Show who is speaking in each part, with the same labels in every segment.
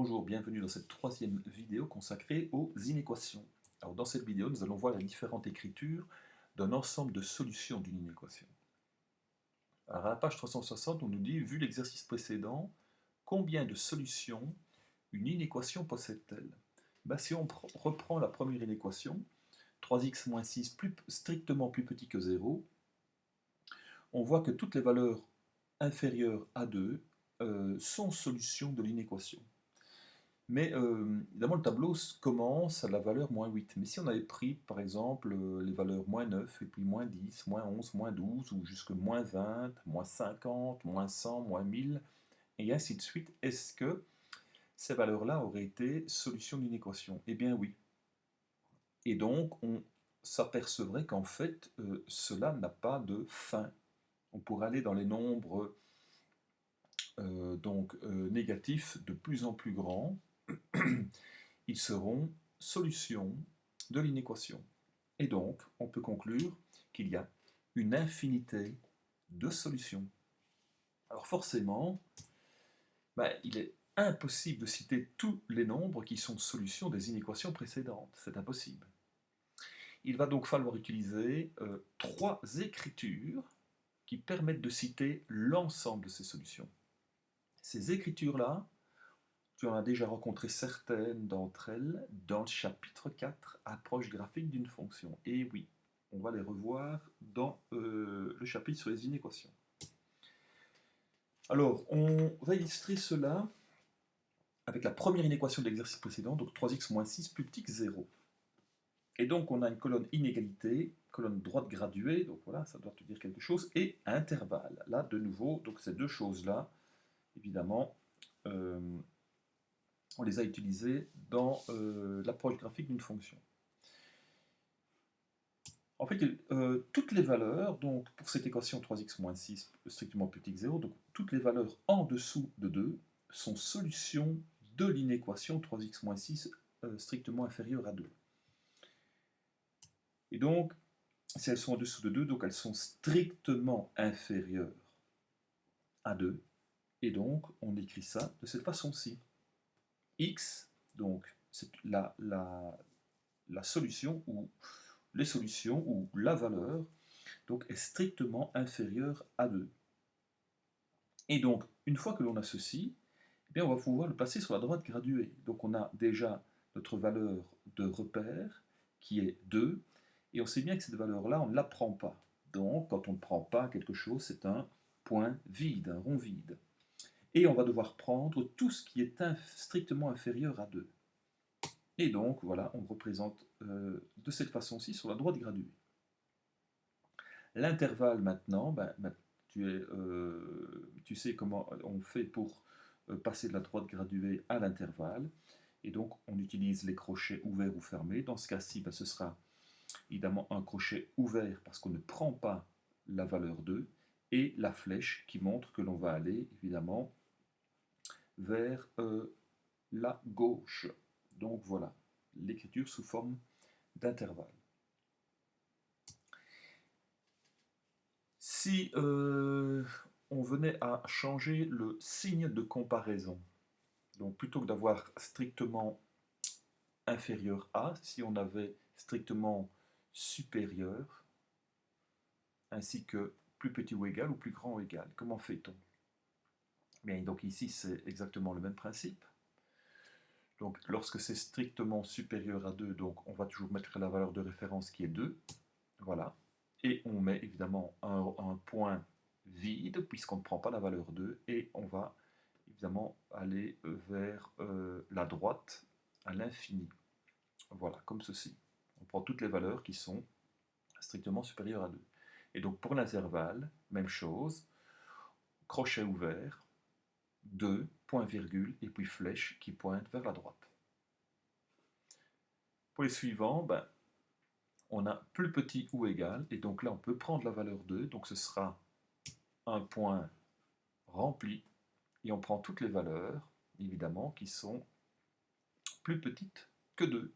Speaker 1: Bonjour, bienvenue dans cette troisième vidéo consacrée aux inéquations. Alors dans cette vidéo, nous allons voir les différentes écritures d'un ensemble de solutions d'une inéquation. Alors à la page 360, on nous dit, vu l'exercice précédent, combien de solutions une inéquation possède-t-elle? Si on reprend la première inéquation, 3x moins 6 strictement plus petit que 0, on voit que toutes les valeurs inférieures à 2 sont solutions de l'inéquation. Mais évidemment, le tableau commence à la valeur moins 8. Mais si on avait pris, par exemple, les valeurs moins 9, et puis moins 10, moins 11, moins 12, ou jusque moins 20, moins 50, moins 100, moins 1000, et ainsi de suite, est-ce que ces valeurs-là auraient été solution d'une équation? Eh bien oui. Et donc, on s'apercevrait qu'en fait, cela n'a pas de fin. On pourrait aller dans les nombres négatifs de plus en plus grands. Ils seront solutions de l'inéquation. Et donc, on peut conclure qu'il y a une infinité de solutions. Alors forcément, il est impossible de citer tous les nombres qui sont solutions des inéquations précédentes. C'est impossible. Il va donc falloir utiliser trois écritures qui permettent de citer l'ensemble de ces solutions. Ces écritures-là, tu en as déjà rencontré certaines d'entre elles dans le chapitre 4, approche graphique d'une fonction. Et oui, on va les revoir dans le chapitre sur les inéquations. Alors, on va illustrer cela avec la première inéquation de l'exercice précédent, donc 3x moins 6 plus petit que 0. Et donc, on a une colonne inégalité, colonne droite graduée, donc voilà, ça doit te dire quelque chose, et intervalle. Là, de nouveau, donc ces deux choses-là, évidemment, on les a utilisées dans l'approche graphique d'une fonction. En fait, toutes les valeurs, donc pour cette équation 3x moins 6 strictement plus petit que 0, donc toutes les valeurs en dessous de 2 sont solutions de l'inéquation 3x moins 6 strictement inférieure à 2. Et donc, si elles sont en dessous de 2, donc elles sont strictement inférieures à 2. Et donc, on écrit ça de cette façon-ci. X, donc, c'est la solution ou les solutions ou la valeur donc, est strictement inférieure à 2. Et donc, une fois que l'on a ceci, eh bien, on va pouvoir le placer sur la droite graduée. Donc, on a déjà notre valeur de repère qui est 2, et on sait bien que cette valeur-là, on ne la prend pas. Donc, quand on ne prend pas quelque chose, c'est un point vide, un rond vide. Et on va devoir prendre tout ce qui est strictement inférieur à 2. Et donc, voilà, on représente de cette façon-ci sur la droite graduée. L'intervalle maintenant, tu sais comment on fait pour passer de la droite graduée à l'intervalle. Et donc, on utilise les crochets ouverts ou fermés. Dans ce cas-ci, ce sera évidemment un crochet ouvert parce qu'on ne prend pas la valeur 2 et la flèche qui montre que l'on va aller évidemment vers la gauche. Donc voilà, l'écriture sous forme d'intervalle. Si on venait à changer le signe de comparaison, donc plutôt que d'avoir strictement inférieur à, si on avait strictement supérieur, ainsi que plus petit ou égal ou plus grand ou égal, comment fait-on? Bien, donc ici c'est exactement le même principe. Donc lorsque c'est strictement supérieur à 2, donc on va toujours mettre la valeur de référence qui est 2, voilà. Et on met évidemment un point vide, puisqu'on ne prend pas la valeur 2, et on va évidemment aller vers la droite à l'infini. Voilà, comme ceci. On prend toutes les valeurs qui sont strictement supérieures à 2. Et donc pour l'intervalle, même chose, crochet ouvert, 2, point virgule, et puis flèche qui pointe vers la droite. Pour les suivants, on a plus petit ou égal, et donc là on peut prendre la valeur 2, donc ce sera un point rempli, et on prend toutes les valeurs, évidemment, qui sont plus petites que 2.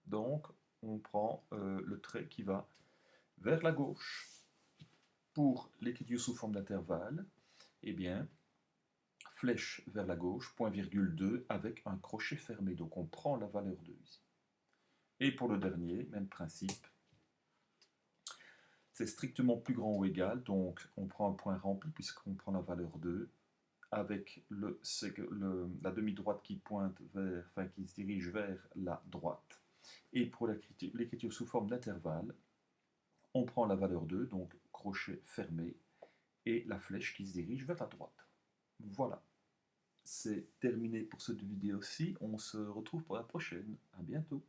Speaker 1: Donc on prend le trait qui va vers la gauche. Pour l'écriture sous forme d'intervalle, eh bien, flèche vers la gauche, point virgule 2 avec un crochet fermé. Donc on prend la valeur 2 ici. Et pour le dernier, même principe. C'est strictement plus grand ou égal, donc on prend un point rempli puisqu'on prend la valeur 2 avec la demi-droite qui pointe vers, enfin qui se dirige vers la droite. Et pour l'écriture sous forme d'intervalle, on prend la valeur 2, donc crochet fermé, et la flèche qui se dirige vers la droite. Voilà, c'est terminé pour cette vidéo-ci. On se retrouve pour la prochaine. À bientôt.